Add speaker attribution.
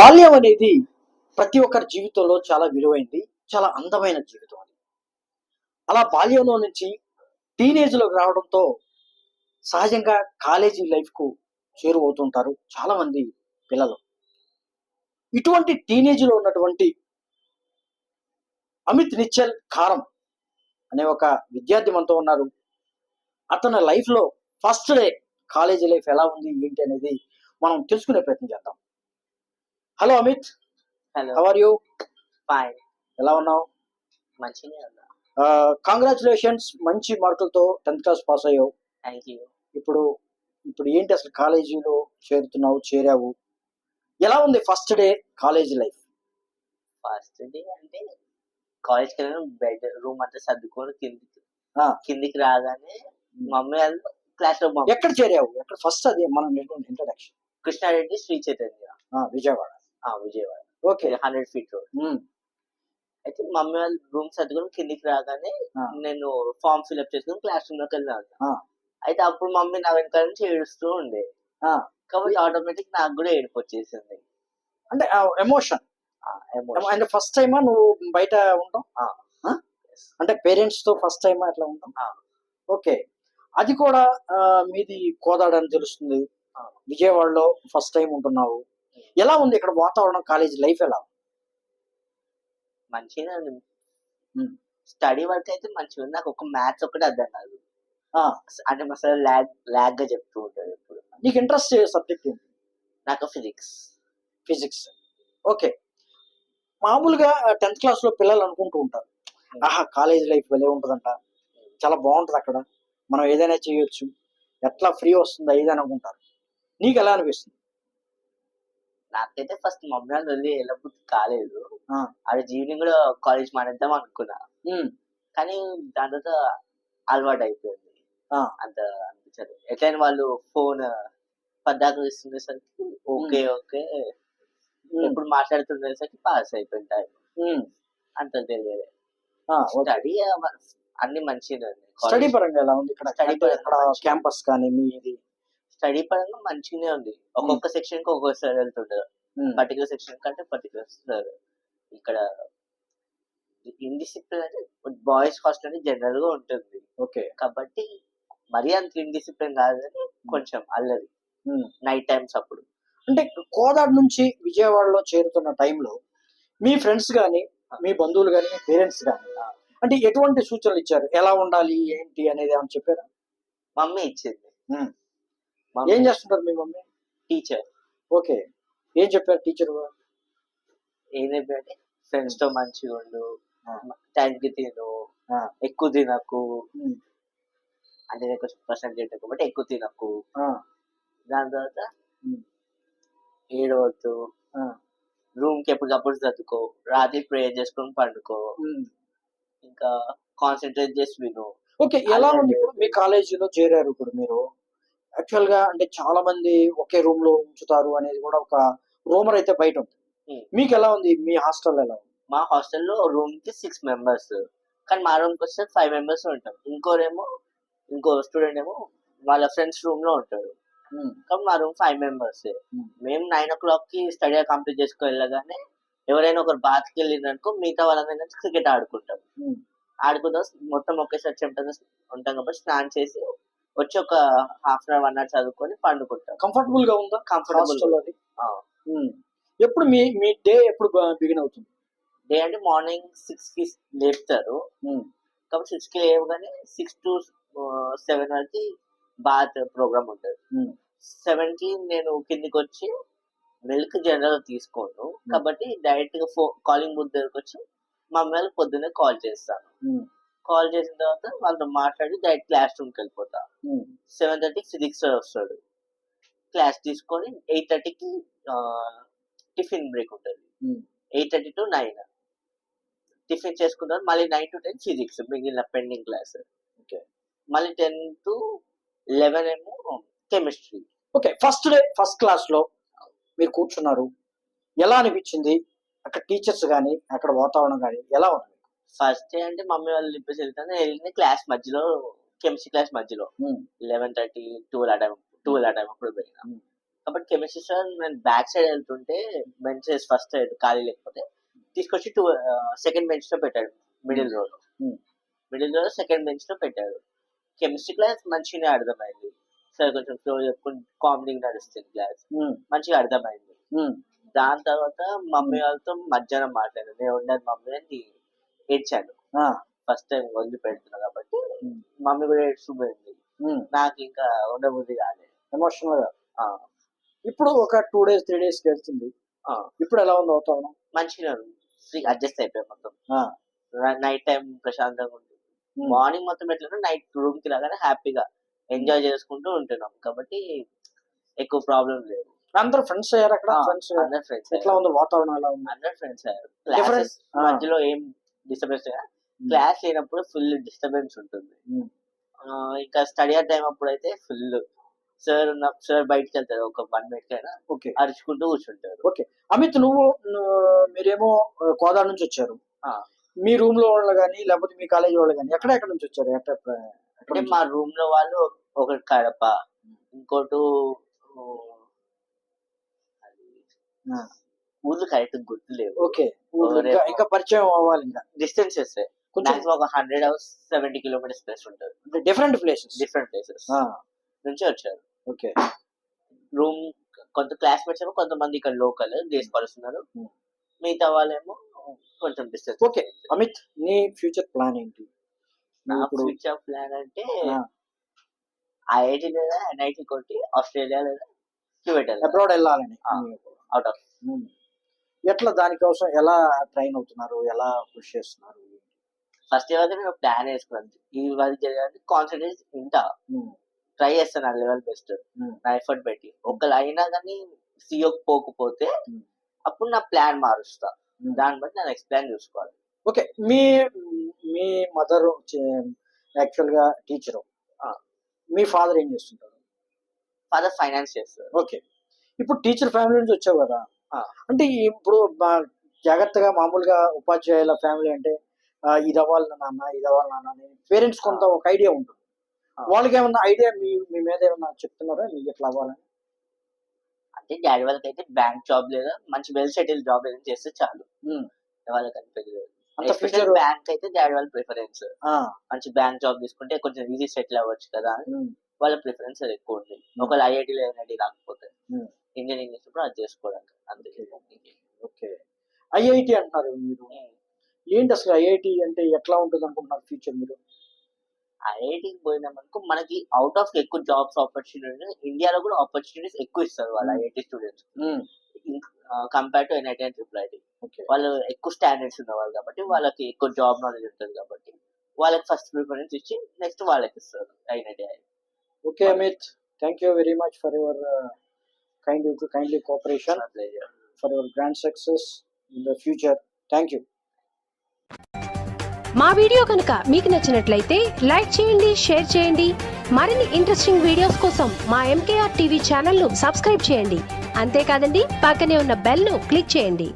Speaker 1: బాల్యం అనేది ప్రతి ఒక్కరి జీవితంలో చాలా విలువైంది. చాలా అందమైన జీవితం అది. అలా బాల్యంలో నుంచి టీనేజ్‌లోకి రావడంతో సహజంగా కాలేజీ లైఫ్‌కు చేరువవుతుంటారు చాలామంది పిల్లలు. ఇటువంటి టీనేజ్‌లో ఉన్నటువంటి అమిత్ నిశ్చల్ కారం అనే ఒక విద్యార్థి మనతో ఉన్నారు. అతని లైఫ్‌లో ఫస్ట్ డే కాలేజీ లైఫ్ ఎలా ఉంది? ఏంటి అనేది మనం తెలుసుకునే ప్రయత్నం చేద్దాం. Hello Amit.
Speaker 2: Hello.
Speaker 1: How are you?
Speaker 2: Fine.
Speaker 1: ఎలా ఉన్నావు?
Speaker 2: మంచిగానే ఉన్నా.
Speaker 1: కంగ్రాచులేషన్స్, మంచి మార్కులతో 10th క్లాస్ పాస్ అయ్యావు.
Speaker 2: Thank you.
Speaker 1: ఇప్పుడు ఇప్పుడు ఏంటి అసలు కాలేజీలో చేరావు. ఎలా ఉంది first day college life?
Speaker 2: First day అంటే కాలేజ్కి వెళ్ళిన బెడ్ రూమ్ అంతా సర్దుకొని కిందికి రాగానే మమ్మీ వాళ్ళు క్లాస్ లో
Speaker 1: ఎక్కడ చేరావు? ఎక్కడ ఫస్ట్ అది మనం introduction?
Speaker 2: Krishna Reddy Sri Chaitanya,
Speaker 1: Vijayawada.
Speaker 2: Vijayawada.
Speaker 1: Okay.
Speaker 2: 100 feet road. అయితే మమ్మీ వాళ్ళు రూమ్ సర్దుకొని కిందికి రాగానే నేను ఫామ్ ఫిల్అప్ చేసుకుని క్లాస్ రూమ్ లోకి వెళ్ళాను. అయితే అప్పుడు మమ్మీ నా వెనకాల నుంచి ఏడుస్తూ ఉండే. కాబట్టి ఆటోమేటిక్ నాకు కూడా ఏడుపు వచ్చేసింది.
Speaker 1: అంటే ఎమోషన్. అంటే ఫస్ట్ టైమా నువ్వు బయట ఉంటాం? అంటే పేరెంట్స్ తో ఫస్ట్ టైమా అట్లా ఉంటాం? ఓకే. అది కూడా మీది కోదాడ అని తెలుస్తుంది. విజయవాడలో ఫస్ట్ టైం ఉంటున్నావు. ఎలా ఉంది ఇక్కడ వాతావరణం? కాలేజ్ లైఫ్ ఎలా?
Speaker 2: మంచిగా ఉంది. స్టడీ వర్క్ అయితే మంచిగా ఉంది. నాకు ఒక మ్యాథ్స్ ఒకటి అర్థం కాదు. అంటే మా సార్ లాగ్ గా చెప్తూ ఉంటాడు ఎప్పుడు.
Speaker 1: నీకు ఇంట్రెస్ట్ సబ్జెక్ట్ ఏంటి?
Speaker 2: నాకు ఫిజిక్స్.
Speaker 1: ఓకే. మామూలుగా 10th క్లాస్ లో పిల్లలు అనుకుంటూ ఉంటారు, కాలేజ్ లైఫ్ భలే ఉంటుందంట, చాలా బాగుంటది అక్కడ, మనం ఏదైనా చేయొచ్చు, ఎట్లా ఫ్రీ వస్తుందా ఏదైనా అనుకుంటారు. నీకు ఎలా అనిపిస్తుంది?
Speaker 2: నాకైతే ఫస్ట్ మమ్మీ వాళ్ళు వెళ్ళి వెళ్ళబుద్ధి కాలేదు. ఆ రోజు ఈవినింగ్ కూడా కాలేజ్ మానేద్దాం అనుకున్నా, కానీ దాని తర్వాత అలవాటు అయిపోయింది. అంత అనిపించదు. ఎట్లయినా వాళ్ళు ఫోన్ పద్దాకు ఇస్తుండేసరికి ఓకే ఎప్పుడు మాట్లాడుతుండేసరికి పాస్ అయిపోయిన టైం అంత తెలియదు. స్టడీ అన్ని మంచిగా ఉంది.
Speaker 1: స్టడీ పరంగా ఎలా ఉంది ఇక్కడ? స్టడీ పరంగా క్యాంపస్ కానీ మీది
Speaker 2: స్టడీ పరంగా మంచిగానే ఉంది. ఒక్కొక్క సెక్షన్ కి ఒక్కొక్క సార్ వెళ్తుంటారు. పర్టికులర్ సెక్షన్ కంటే పర్టికులర్ సార్. ఇక్కడ ఇండిసిప్లిన్ అంటే బాయ్స్ హాస్టల్ అంటే జనరల్ గా ఉంటుంది. ఓకే. కాబట్టి మరీ అంత ఇండిసిప్లిన్ కాదు, కానీ కొంచెం అల్లరి నైట్ టైమ్స్ అప్పుడు.
Speaker 1: అంటే కోదాడ నుంచి విజయవాడలో చేరుతున్న టైంలో మీ ఫ్రెండ్స్ కానీ, మీ బంధువులు కానీ, మీ పేరెంట్స్ కానీ అంటే ఎటువంటి సూచనలు ఇచ్చారు? ఎలా ఉండాలి ఏంటి అనేది ఏమైనా చెప్పారా?
Speaker 2: మమ్మీ ఇచ్చింది.
Speaker 1: ఏం చేస్తుంటారు మీ మమ్మీ?
Speaker 2: టీచర్.
Speaker 1: ఓకే. ఏం చెప్పారు టీచర్?
Speaker 2: ఏం చెప్పారంటే ఫ్రెండ్స్ తో మంచిగా ఉండు, టైంకి తిను, ఎక్కువ తినకు, అంటే కొంచెం పర్సెంటేజ్ కాబట్టి ఎక్కువ తినకు, దాని తర్వాత ఏడవద్దు, రూమ్ కి ఎప్పటికప్పుడు చదువుకో, రాత్రి ప్రేయర్ చేసుకొని పండుకో, ఇంకా కాన్సన్ట్రేట్ చేసి విను.
Speaker 1: ఓకే. ఎలా ఉంది ఇప్పుడు మీ కాలేజీలో చేరారు? ఇప్పుడు మీరు యాక్చువల్ గా అంటే చాలా మంది ఒకే రూమ్ లో ఉంచుతారు అనేది కూడా ఒక రూమర్ అయితే బయట ఉంది. మీకు ఎలా ఉంది? మీ హాస్టల్ ఎలా ఉంది?
Speaker 2: మా హాస్టల్లో రూమ్ కి 6 members, కానీ మా రూమ్ కి వస్తే 5 members ఉంటాం. ఇంకో స్టూడెంట్ ఏమో వాళ్ళ ఫ్రెండ్స్ రూమ్ లో ఉంటాడు. కాబట్టి మా రూమ్ 5 members. మేము 9 o'clock కి స్టడీ కంప్లీట్ చేసుకుని వెళ్ళగానే ఎవరైనా ఒకరు బాత్ కి వెళ్ళిందనుకో మిగతా వాళ్ళందరూ క్రికెట్ ఆడుకుంటాం. ఆడుకుందాం మొత్తం ఒకేసారి చెమటగా ఉంటాం కాబట్టి స్నానం చేసి వచ్చి ఒక హాఫ్ అన్ అవర్ 1 hour చదువుకొని పండుకుంటాం.
Speaker 1: కంఫర్టబుల్ గా ఉందా? కంఫర్టబుల్. ఎప్పుడు మీ డే ఎప్పుడు బిగిన్ అవుతుంది?
Speaker 2: డే అంటే మార్నింగ్ 6 కి లేపుతారు. కాబట్టి 6 కి లేవగానే 6 to 7 వరకు బాత్ ప్రోగ్రామ్ ఉంటుంది. 7 కి నేను కిందికి వచ్చి మిల్క్ జనరల్ తీసుకోను, కాబట్టి డైరెక్ట్ గా కాలింగ్ బూత్ దగ్గరకు వచ్చి మా అమ్మాయిలు పొద్దున్నే కాల్ చేస్తాను. కాల్ చేసిన తర్వాత వాళ్ళతో మాట్లాడి డైరెక్ట్ క్లాస్ రూమ్కి వెళ్ళిపోతా. 7:30కి ఫిజిక్స్ సార్ వస్తాడు. క్లాస్ తీసుకొని 8:30కి టిఫిన్ బ్రేక్ ఉంటుంది. 8:30 to 9 టిఫిన్ చేసుకుంటారు. మళ్ళీ 9 to 10 ఫిజిక్స్ మిగిలిన పెండింగ్ క్లాస్. మళ్ళీ 10 to 11 ఏమో chemistry.
Speaker 1: Okay. First day first class లో మీరు కూర్చున్నారు, ఎలా అనిపించింది? అక్కడ టీచర్స్ కానీ అక్కడ వాతావరణం కానీ ఎలా ఉంది?
Speaker 2: ఫస్ట్ డే అంటే మమ్మీ వాళ్ళు చెప్పేసి వెళ్ళిన క్లాస్ మధ్యలో, కెమిస్ట్రీ క్లాస్ మధ్యలో 11:30 12 ఆ టైం అప్పుడు పోయినా. కాబట్టి కెమిస్ట్రీ సార్ నేను బ్యాక్ సైడ్ వెళ్తుంటే బెంచెస్ ఫస్ట్ సైడ్ ఖాళీ లేకపోతే తీసుకొచ్చి సెకండ్ బెంచ్ లో పెట్టాడు మిడిల్ రో లో. మిడిల్ రో సెకండ్ బెంచ్ లో పెట్టాడు. కెమిస్ట్రీ క్లాస్ మంచిగానే అర్థమైంది సార్, కొంచెం స్లో చెప్పుకుని కామెడీ నడుస్తుంది క్లాస్, మంచిగా అర్థమైంది. దాని తర్వాత మమ్మీ వాళ్ళతో మధ్యాహ్నం మాట్లాడాను, నేను ఉండదు మమ్మీ అని ఏడ్చాను. ఫస్ట్ టైం వదిలి పెడుతున్నా కాబట్టి మమ్మీ కూడా ఏడ్చుకుపోయింది. నాకు ఇంకా ఉండబుద్ధి కాలేదు
Speaker 1: ఎమోషనల్ గా. ఇప్పుడు ఒక 2 days 3 days వెళ్తుంది, ఇప్పుడు ఎలా ఉంది అవుతాను?
Speaker 2: మంచిగా ఫ్రీ అడ్జస్ట్ అయిపోయాయి మొత్తం. నైట్ టైం ప్రశాంతంగా ఉంటుంది. మార్నింగ్ మొత్తం ఎట్లా నైట్ రూమ్ కి రాగానే హ్యాపీగా ఎంజాయ్ చేసుకుంటూ ఉంటున్నాం కాబట్టి ఎక్కువ ప్రాబ్లం లేదు.
Speaker 1: అందరూ ఫ్రెండ్స్ అయ్యారు అక్కడ?
Speaker 2: అందరు ఫ్రెండ్స్.
Speaker 1: ఎట్లా ఉంది వాతావరణం? ఎలా ఉంది?
Speaker 2: అందరు ఫ్రెండ్స్ అయ్యారు. క్లాసెస్ మధ్యలో ఏం డిస్టర్బెన్స్ లేదా, క్లాస్ లేనప్పుడు ఫుల్ డిస్టర్బెన్స్ ఉంటుంది. ఇంకా స్టడీ టైం అప్పుడు అయితే ఫుల్ సార్ బయటకు వెళ్తారు ఒక 1 minute అయినా, అరుచుకుంటూ కూర్చుంటారు.
Speaker 1: ఓకే అమిత్, మీరేమో కోదాడ నుంచి వచ్చారు, మీ రూమ్ లో వాళ్ళు కానీ లేకపోతే మీ కాలేజీ వాళ్ళు కానీ ఎక్కడ నుంచి వచ్చారు?
Speaker 2: అంటే మా రూమ్ లో వాళ్ళు ఒకటి కడప, ఇంకోటి ఊర్లు కరెక్ట్ గుర్తులేవు.
Speaker 1: ఓకే, ఇంకా పరిచయం అవ్వాలి. ఇంకా
Speaker 2: డిస్టెన్సెస్ కొంచెం ఒక 170 kilometers ప్లేస్ ఉంటుంది.
Speaker 1: డిఫరెంట్ ప్లేసెస్
Speaker 2: నుంచి వచ్చారు.
Speaker 1: ఓకే,
Speaker 2: రూమ్ కొంత క్లాస్మేట్స్ ఏమో కొంతమంది ఇక్కడ లోకల్ డేస్ పడుతున్నారు, మిగతా వాళ్ళేమో కొంచెం డిస్టెన్స్.
Speaker 1: ఓకే అమిత్, నీ ఫ్యూచర్ ప్లాన్ ఏంటి?
Speaker 2: నా ఫ్యూచర్ ప్లాన్ అంటే ఐఐటి లేదా ఎన్ఐటి కొట్టి ఆస్ట్రేలియా లేదా
Speaker 1: అబ్రాడ్ వెళ్ళాలని.
Speaker 2: Out of.
Speaker 1: ఎట్లా దానికోసం ఎలా ట్రైన్ అవుతున్నారు, ఎలా కృషి చేస్తున్నారు?
Speaker 2: ఫస్ట్ ఇయర్ అయితే నేను ప్లాన్ వేసుకున్నాను, ఈ వాళ్ళు జరగాలి కాన్సన్ట్రేట్ ఇంటా ట్రై చేస్తాను ఆ లెవెల్ బెస్ట్ నా ఎఫర్ట్ పెట్టి. ఒకళ్ళు అయినా కానీ సిఓకి పోకపోతే అప్పుడు నా ప్లాన్ మారుస్తా, దాన్ని బట్టి నేను నెక్స్ట్ ప్లాన్ చూసుకోవాలి.
Speaker 1: ఓకే, మీ మదర్ యాక్చువల్ గా టీచరు, మీ ఫాదర్ ఏం చేస్తుంటారు?
Speaker 2: ఫాదర్ ఫైనాన్స్ చేస్తారు.
Speaker 1: ఓకే, ఇప్పుడు టీచర్ ఫ్యామిలీ నుంచి వచ్చావు కదా, అంటే ఇప్పుడు జాగ్రత్తగా మామూలుగా ఉపాధ్యాయుల ఫ్యామిలీ అంటే ఇది అవ్వాలి నాన్న, ఇది అవ్వాలి నాన్న అని పేరెంట్స్ కొంత ఒక ఐడియా ఉంటుంది. వాళ్ళకి ఏమన్నా ఐడియా మీ మీద ఏమన్నా చెప్తున్నారా మీకు ఎట్లా అవ్వాలని?
Speaker 2: అంటే డాడీ వాళ్ళకి అయితే బ్యాంక్ జాబ్ లేదా మంచి వెల్ సెటిల్ జాబ్ ఏదైనా చేస్తే చాలు, వాళ్ళకి అనిపించలేదు. బ్యాంక్ అయితే డాడీ వాళ్ళ ప్రిఫరెన్స్, మంచి బ్యాంక్ జాబ్ తీసుకుంటే కొంచెం ఈజీ సెటిల్ అవ్వచ్చు కదా అని వాళ్ళ ప్రిఫరెన్స్ అది ఎక్కువ ఉంది. ఒకవేళ ఐఐటీ లేదా రాకపోతే ఇంజనీరింగ్ చేసినప్పుడు అది చేసుకోవడానికి అందుకే.
Speaker 1: ఓకే, ఐఐటి అంటున్నారు మీరు, ఏంటి అసలు ఐఐటి అంటే ఎట్లా ఉంటుంది అనుకుంటున్నారు ఫ్యూచర్ మీరు?
Speaker 2: ఐఐటికి పోయినామనుకో మనకి అవుట్ ఆఫ్ ఎక్కువ జాబ్స్ ఆపర్చునిటీస్, ఇండియాలో కూడా ఆపర్చునిటీస్ ఎక్కువ ఇస్తారు వాళ్ళు IIT students compare to NIT and triple IT. వాళ్ళు ఎక్కువ స్టాండర్డ్స్ ఉన్నవాళ్ళు కాబట్టి వాళ్ళకి ఎక్కువ జాబ్ నాలెడ్జ్ ఉంటుంది కాబట్టి వాళ్ళకి ఫస్ట్ ప్రిఫరెన్స్ ఇచ్చి నెక్స్ట్ వాళ్ళకి ఇస్తారు IIT.
Speaker 1: Okay Amit, thank you very much for your kindly cooperation, for your grand success in the future. Thank you.
Speaker 3: మా వీడియో కనుక మీకు నచ్చినట్లయితే లైక్ చేయండి, షేర్ చేయండి. మరిన్ని ఇంట్రెస్టింగ్ వీడియోస్ కోసం మా MKR TV ఛానల్ను సబ్స్క్రైబ్ చేయండి. అంతేకాదండి, పక్కనే ఉన్న బెల్ను క్లిక్ చేయండి.